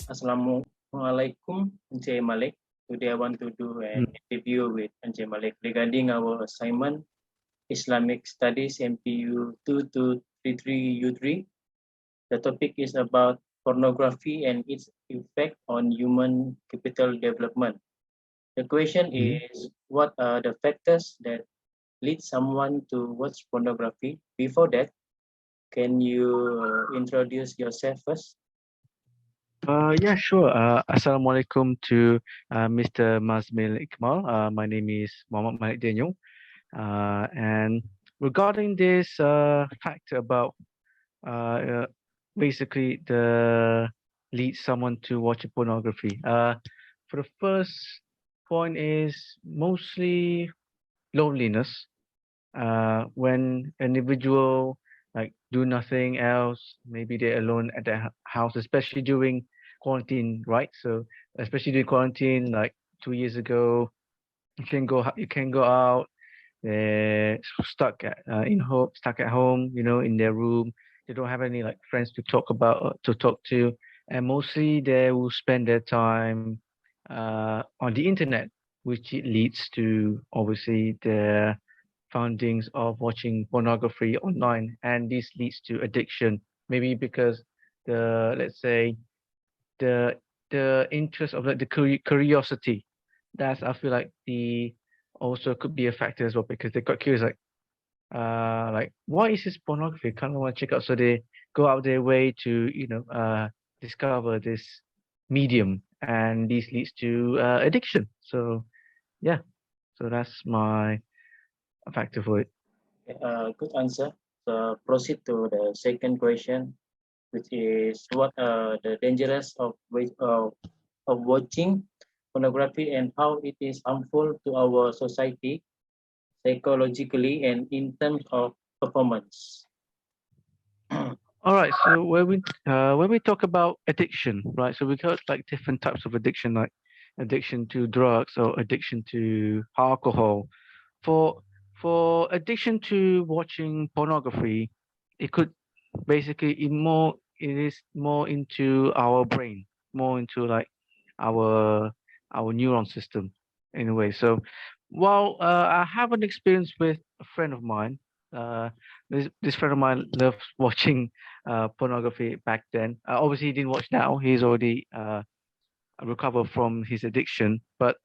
Assalamualaikum, Encik Malik. Today I want to do an interview with Encik Malik regarding our assignment, Islamic Studies MPU 2233U3. The topic is about pornography and its effect on human capital development. The question is, what are the factors that lead someone to watch pornography? Before that, can you introduce yourself first? Yeah, sure. Assalamualaikum to Mr. Mazmil Iqmal. My name is Muhammad Malik Daniel. And regarding this fact about basically the lead someone to watch pornography. For the first point is mostly loneliness. When an individual like do nothing else, maybe they're alone at their house, especially during quarantine, right? So especially during quarantine, like 2 years ago, you can go out. They're stuck stuck at home, in their room. They don't have any like friends to talk to, and mostly they will spend their time on the internet, which it leads to obviously the foundings of watching pornography online, and this leads to addiction. Maybe because the let's say the interest of like the curiosity. That's I feel like the also could be a factor as well because they got curious like what is this pornography? Kind of want to check out, so they go out their way to discover this medium, and this leads to addiction. So yeah, so that's my factor for it. Good answer. So proceed to the second question, which is what are the dangers of watching pornography and how it is harmful to our society psychologically and in terms of performance. All right, so when we talk about addiction, right? So we got like different types of addiction, like addiction to drugs or addiction to alcohol. For addiction to watching pornography, it could basically it is more into our brain, more into like our neuron system in a way. So while I have an experience with a friend of mine, uh, this friend of mine loves watching pornography back then. Obviously, he didn't watch now. He's already recovered from his addiction. But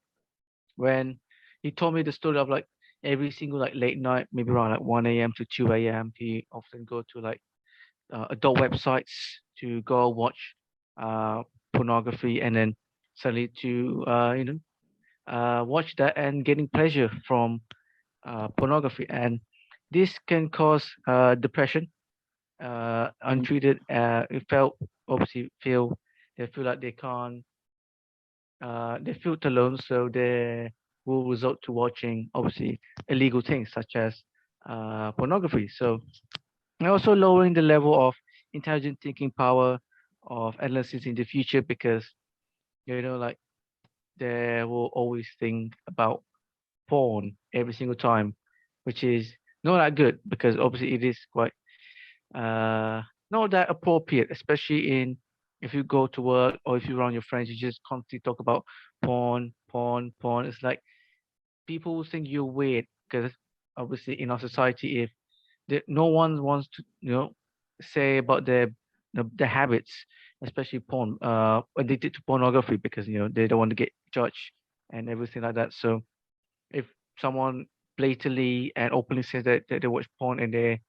when he told me the story of like every single like late night, maybe around like 1 a.m. to 2 a.m., he often go to like adult websites to go watch uh, pornography, and then suddenly to watch that and getting pleasure from pornography, and this can cause depression. Untreated, it felt obviously feel they feel like they can't they feel alone, so they will resort to watching obviously illegal things such as pornography. So and also lowering the level of intelligent thinking power of adolescents in the future, because like they will always think about porn every single time, which is not that good because obviously it is quite uh not that appropriate, especially in if you go to work or if you're around your friends, you just constantly talk about porn. It's like people will think you're weird because obviously in our society, if no one wants to say about their habits, especially porn, addicted to pornography, because they don't want to get judged and everything like that. So if someone blatantly and openly says that they watch porn and they're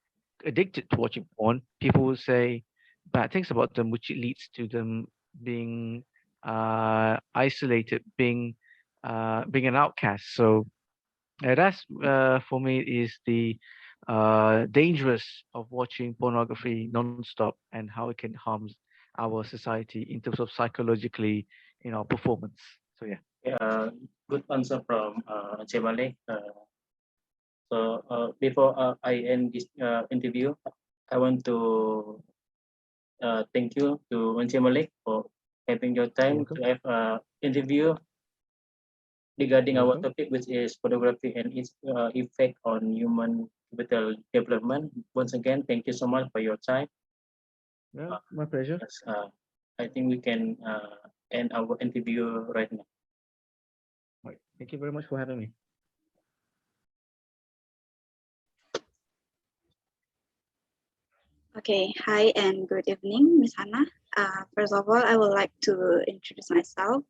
addicted to watching porn, people will say bad things about them, which leads to them being isolated, being an outcast. So that's for me is the dangerous of watching pornography non-stop, and how it can harm our society in terms of psychologically in our performance. So yeah. Good answer from Encik Malik. So before I end this interview, I want to thank you to Encik Malik for having your time to have interview regarding our topic, which is photography and its effect on human capital development. Once again, thank you so much for your time. Yeah, my pleasure. I think we can and our interviewer right now. Right. Thank you very much for having me. Okay, hi and good evening, Ms. Hannah. First of all, I would like to introduce myself.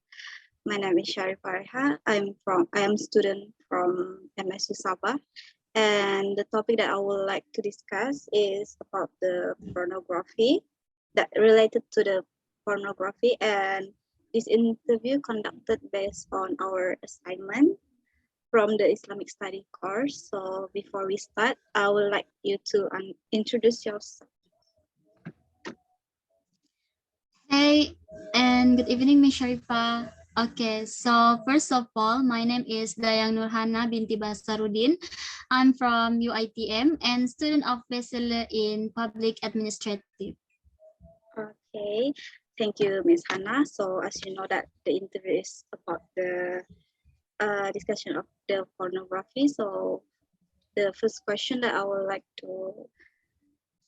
My name is Sharifah Reha. I am student from MSU SABAH, and the topic that I would like to discuss is about the pornography, that related to the pornography, and this interview conducted based on our assignment from the Islamic study course. So before we start, I would like you to introduce yourself. Hey, and good evening, Ms. Sharifah. Okay, so first of all, my name is Dayang Nurhana binti Basarudin. I'm from UITM and student of Bachelor in Public Administrative. Okay, thank you, Ms. Hannah. So as you know that the interview is about the discussion of the pornography. So the first question that I would like to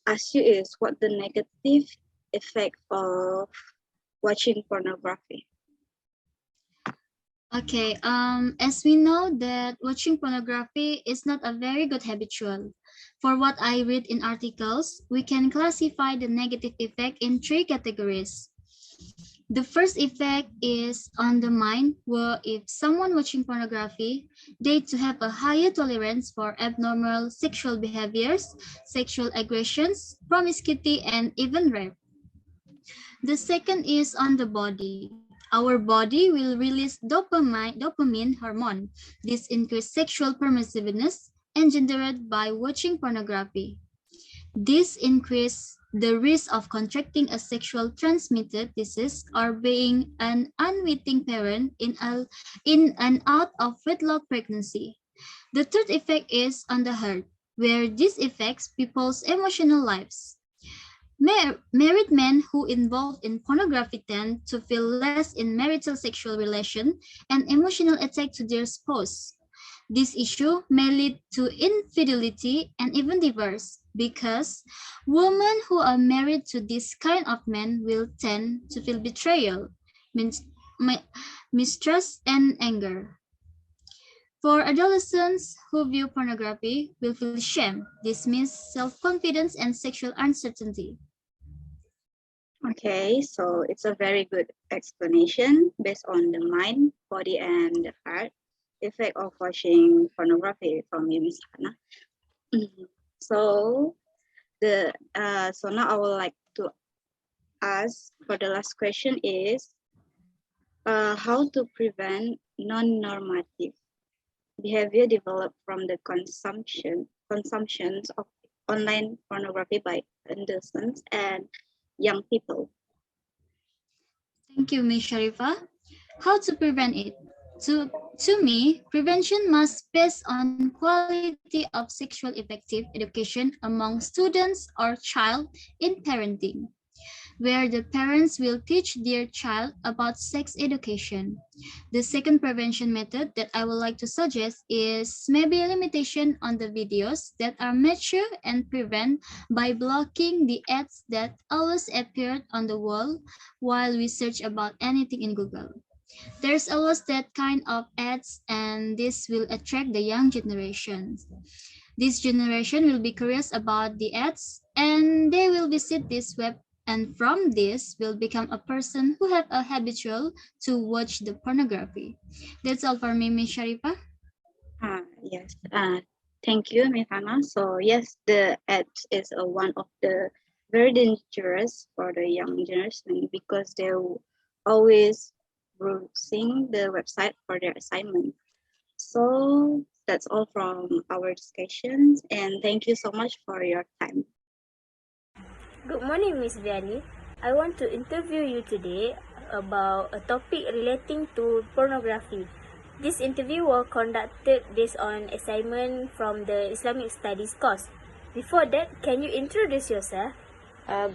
ask you is what the negative effect of watching pornography? Okay, as we know that watching pornography is not a very good habitual. For what I read in articles, we can classify the negative effect in 3 categories. The first effect is on the mind, where if someone watching pornography, they to have a higher tolerance for abnormal sexual behaviors, sexual aggressions, promiscuity, and even rape. The second is on the body. Our body will release dopamine hormone. This increases sexual permissiveness engendered by watching pornography. This increases the risk of contracting a sexual transmitted disease or being an unwitting parent in an out of wedlock pregnancy. The third effect is on the heart, where this affects people's emotional lives. Married men who involved in pornography tend to feel less in marital sexual relation and emotional attack to their spouse. This issue may lead to infidelity and even divorce because women who are married to this kind of men will tend to feel betrayal, mistrust, and anger. For adolescents who view pornography will feel shame, dismiss, self-confidence, and sexual uncertainty. Okay, so it's a very good explanation based on the mind, body, and the heart effect of watching pornography from you, Ms. Hannah. So now I would like to ask for the last question is how to prevent non-normative behavior developed from the consumptions of online pornography by adolescents and young people. Thank you, Ms. Sharifah. How to prevent it? To me, prevention must based on quality of sexual effective education among students or child in parenting, where the parents will teach their child about sex education. The second prevention method that I would like to suggest is maybe a limitation on the videos that are mature and prevent by blocking the ads that always appeared on the wall while we search about anything in Google. There's always that kind of ads, and this will attract the young generation. This generation will be curious about the ads, and they will visit this web, and from this will become a person who have a habitual to watch the pornography. That's all for me, Ms. Sharifah. Yes. Thank you, Ms. Hannah. So yes, the ads is one of the very dangerous for the young generation because they're always browsing the website for their assignment. So that's all from our discussions, and thank you so much for your time. Good morning, Miss Vianney. I want to interview you today about a topic relating to pornography. This interview was conducted based on assignment from the Islamic Studies course. Before that, can you introduce yourself?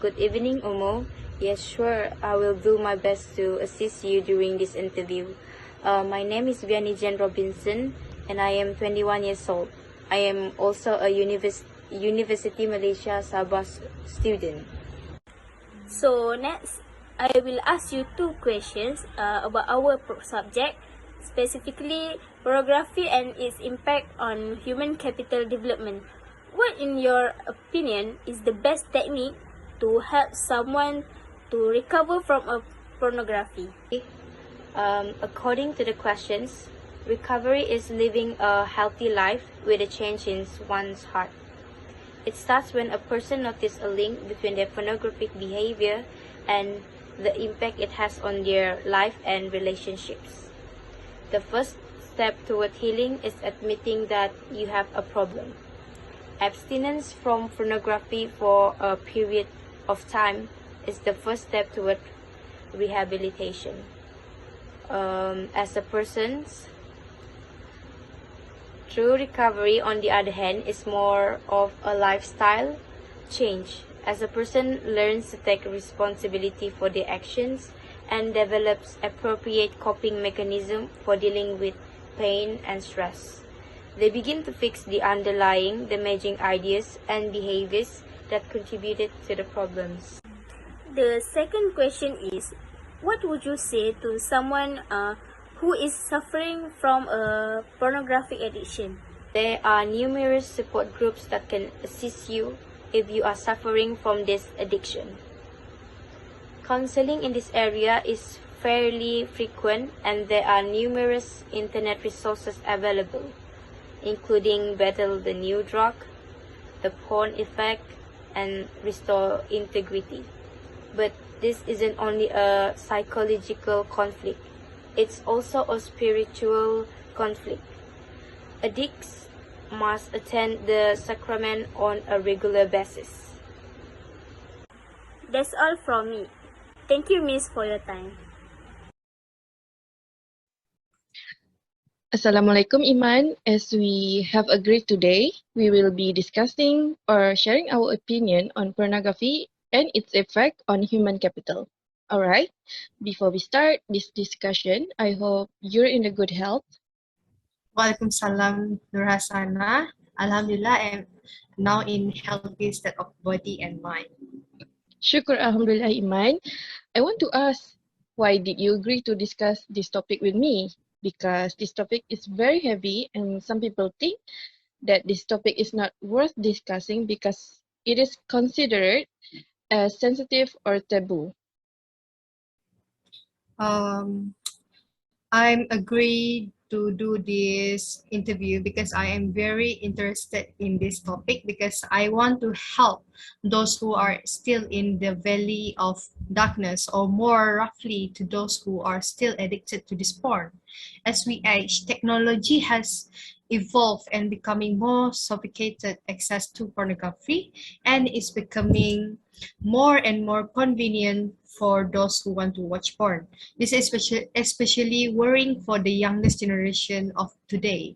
Good evening, Omo. Yes, sure. I will do my best to assist you during this interview. My name is Vianney Jen Robinson, and I am 21 years old. I am also a University Malaysia SABAH student. So next, I will ask you two questions about our subject, specifically pornography and its impact on human capital development. What, in your opinion, is the best technique to help someone to recover from a pornography? According to the questions, recovery is living a healthy life with a change in one's heart. It starts when a person notices a link between their pornographic behavior and the impact it has on their life and relationships. The first step toward healing is admitting that you have a problem. Abstinence from pornography for a period of time is the first step toward rehabilitation. As a person's true recovery, on the other hand, is more of a lifestyle change, as a person learns to take responsibility for their actions and develops appropriate coping mechanism for dealing with pain and stress. They begin to fix the underlying damaging ideas and behaviors that contributed to the problems. The second question is, what would you say to someone who is suffering from a pornographic addiction? There are numerous support groups that can assist you if you are suffering from this addiction. Counseling in this area is fairly frequent, and there are numerous internet resources available, including Battle the New Drug, The Porn Effect, and Restore Integrity. But this isn't only a psychological conflict, it's also a spiritual conflict. Addicts must attend the sacrament on a regular basis. That's all from me. Thank you, Miss, for your time. Assalamualaikum Iman. As we have agreed today, we will be discussing or sharing our opinion on pornography and its effect on human capital. Alright, before we start this discussion, I hope you're in a good health. Waalaikumsalam, Nur Hasana. Alhamdulillah, I am now in healthy state of body and mind. Syukur Alhamdulillah Iman. I want to ask, why did you agree to discuss this topic with me? Because this topic is very heavy and some people think that this topic is not worth discussing because it is considered as sensitive or taboo. I'm agreed to do this interview because I am very interested in this topic, because I want to help those who are still in the valley of darkness, or more roughly to those who are still addicted to this porn. As we age, technology has evolved and becoming more sophisticated access to pornography, and is becoming more and more convenient for those who want to watch porn. This is especially worrying for the youngest generation of today.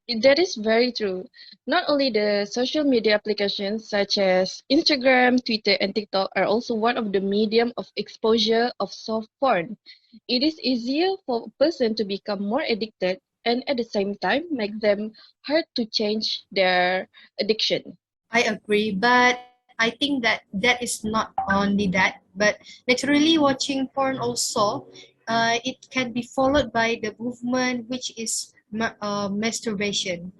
That is very true. Not only the social media applications such as Instagram, Twitter, and TikTok are also one of the medium of exposure of soft porn. It is easier for a person to become more addicted and at the same time make them hard to change their addiction. I agree, but I think that that is not only that, but naturally watching porn also, it can be followed by the movement, which is masturbation.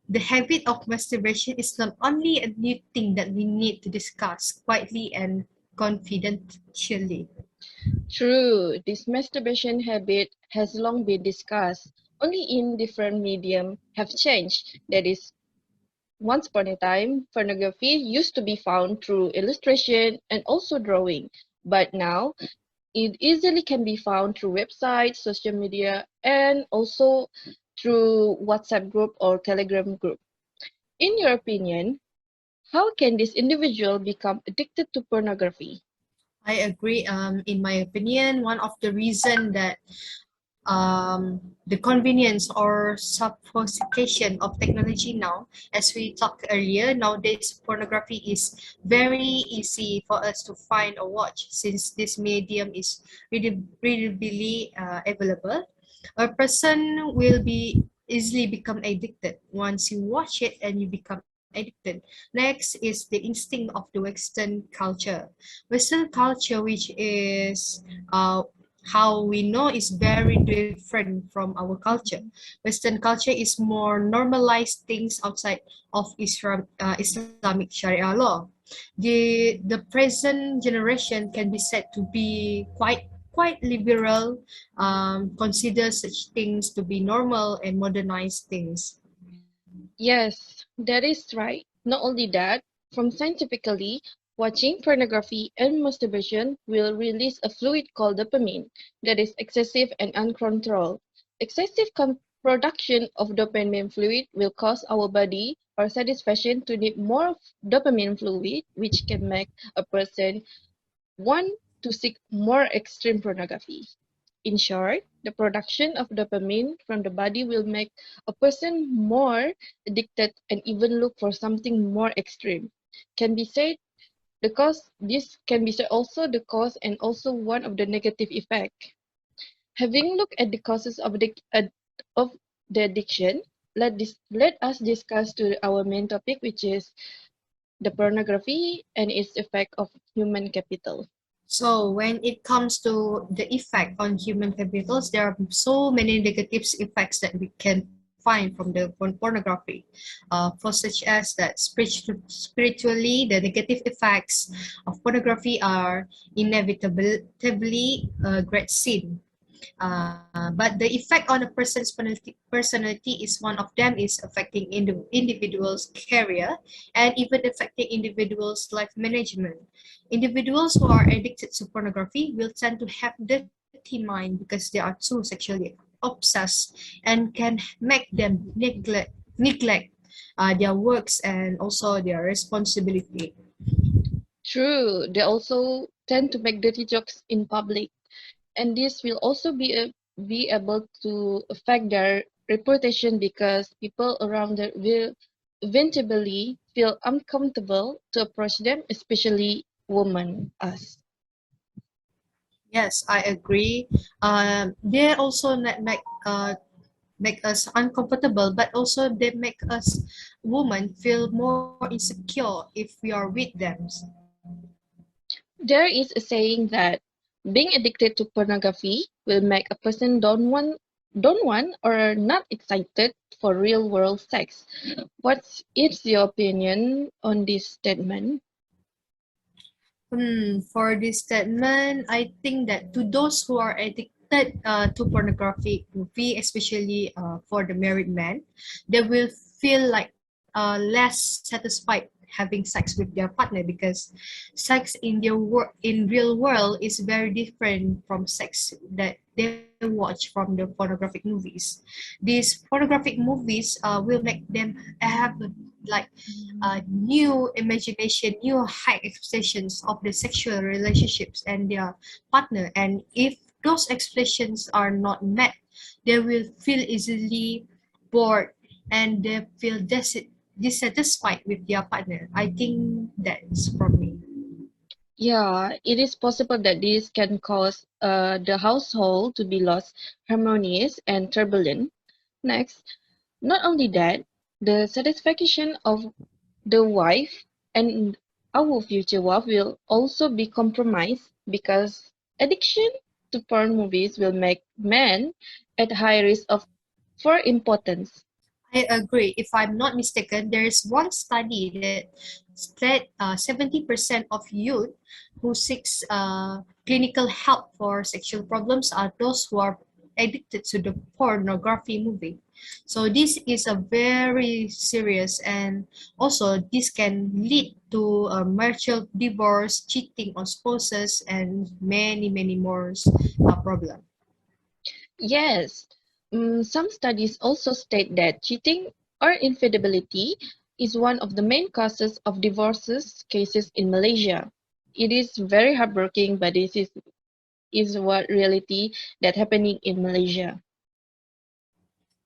The habit of masturbation is not only a new thing that we need to discuss quietly and confidentially. True, this masturbation habit has long been discussed, only in different medium have changed. That is, once upon a time, pornography used to be found through illustration and also drawing, but now it easily can be found through websites, social media, and also through WhatsApp group or Telegram group. In your opinion, how can this individual become addicted to pornography? I agree. In my opinion, one of the reason that the convenience or sophistication of technology now, as we talked earlier, nowadays pornography is very easy for us to find or watch, since this medium is readily available. A person will be easily become addicted once you watch it, and you become addicted. Next is the instinct of the Western culture. Western culture, which is how we know is very different from our culture. Western culture is more normalized things outside of Islamic Sharia law. The present generation can be said to be quite liberal, consider such things to be normal and modernized things. Yes, that is right. Not only that, from scientifically, watching pornography and masturbation will release a fluid called dopamine that is excessive and uncontrolled. Excessive production of dopamine fluid will cause our body or satisfaction to need more dopamine fluid, which can make a person want to seek more extreme pornography. In short, the production of dopamine from the body will make a person more addicted and even look for something more extreme. Can be said the cause this can be said also the cause and also one of the negative effect. Having looked at the causes of the addiction, let us discuss to our main topic, which is the pornography and its effect of human capital. So when it comes to the effect on human capitals, there are so many negative effects that we can find from the pornography. For such as that spiritually, the negative effects of pornography are inevitably a great sin. But the effect on a person's personality is one of them is affecting individuals' career and even affecting individuals' life management. Individuals who are addicted to pornography will tend to have dirty mind because they are too sexually obsessed and can make them neglect their works and also their responsibility. True, they also tend to make dirty jokes in public, and this will also be able to affect their reputation because people around them will eventually feel uncomfortable to approach them, especially women, us. Yes, I agree. They also make us uncomfortable, but also they make us women feel more insecure if we are with them. There is a saying that being addicted to pornography will make a person don't want or not excited for real world sex. What is your opinion on this statement? For this statement, I think that to those who are addicted to pornographic movie, especially for the married men, they will feel like less satisfied having sex with their partner because sex in real world is very different from sex that they watch from the pornographic movies. These pornographic movies will make them have like new imagination, new high expectations of the sexual relationships and their partner. And if those expectations are not met, they will feel easily bored and they feel dissatisfied with their partner. I think that's from me. Yeah, it is possible that this can cause the household to be lost harmonious and turbulent. Next, not only that, the satisfaction of the wife and our future wife will also be compromised because addiction to porn movies will make men at high risk of for impotence. I agree. If I'm not mistaken, there is one study that said 70% of youth who seeks clinical help for sexual problems are those who are addicted to the pornography movie. So this is a very serious, and also this can lead to marital divorce, cheating on spouses, and many more problems. Yes, some studies also state that cheating or infidelity is one of the main causes of divorces cases in Malaysia. It is very heartbreaking, but this is what reality that happening in Malaysia.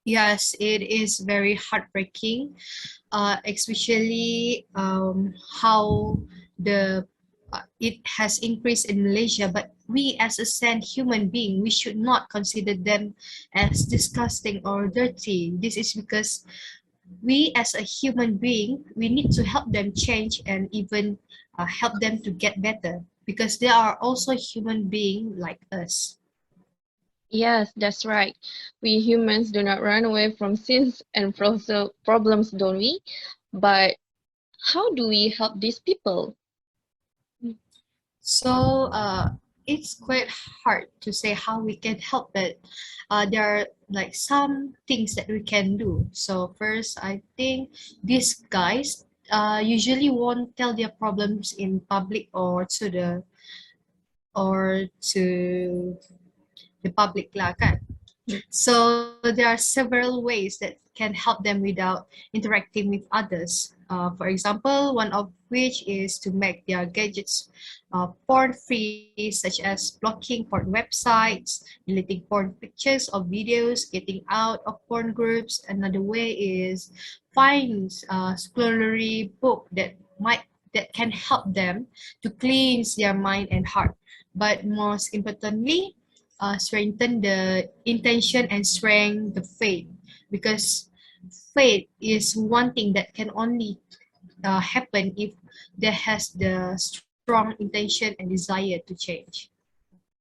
Yes, it is very heartbreaking, especially how the it has increased in Malaysia. But we, as a sane human being, we should not consider them as disgusting or dirty. This is because we as a human being, we need to help them change and even help them to get better because they are also human being like us. Yes, that's right. We humans do not run away from sins and problems, don't we? But how do we help these people? So it's quite hard to say how we can help it. There are like some things that we can do. So first, I think these guys usually won't tell their problems in public or to the public lah kan. So there are several ways that can help them without interacting with others. For example, one of which is to make their gadgets porn free, such as blocking porn websites, deleting porn pictures or videos, getting out of porn groups. Another way is find scholarly book that can help them to cleanse their mind and heart. But most importantly, strengthen the intention and strengthen the faith, because faith is one thing that can only happen if there has the strong intention and desire to change.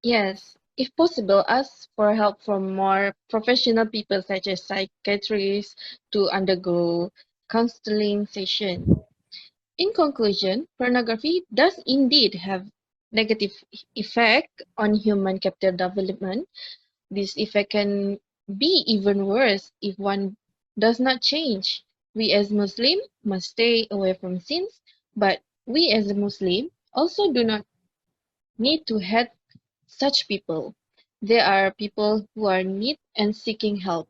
Yes, if possible, ask for help from more professional people such as psychiatrists to undergo counseling session. In conclusion, pornography does indeed have negative effect on human capital development. This effect can be even worse if one does not change. We as Muslim must stay away from sins, but we as a Muslim also do not need to hate such people. There are people who are in need and seeking help.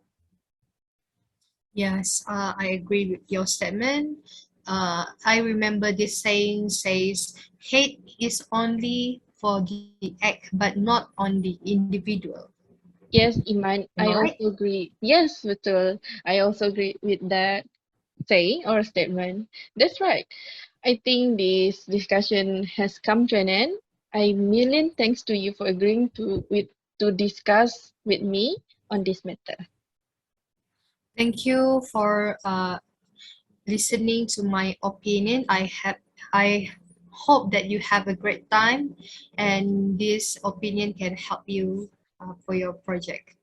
Yes, I agree with your statement. I remember this saying says, hate is only for the act, but not on the individual. Yes, Iman, Am I I right? also agree. Yes, betul. I also agree with that saying or statement. That's right. I think this discussion has come to an end. A million thanks to you for agreeing to discuss with me on this matter. Thank you for listening to my opinion. I hope that you have a great time and this opinion can help you for your project.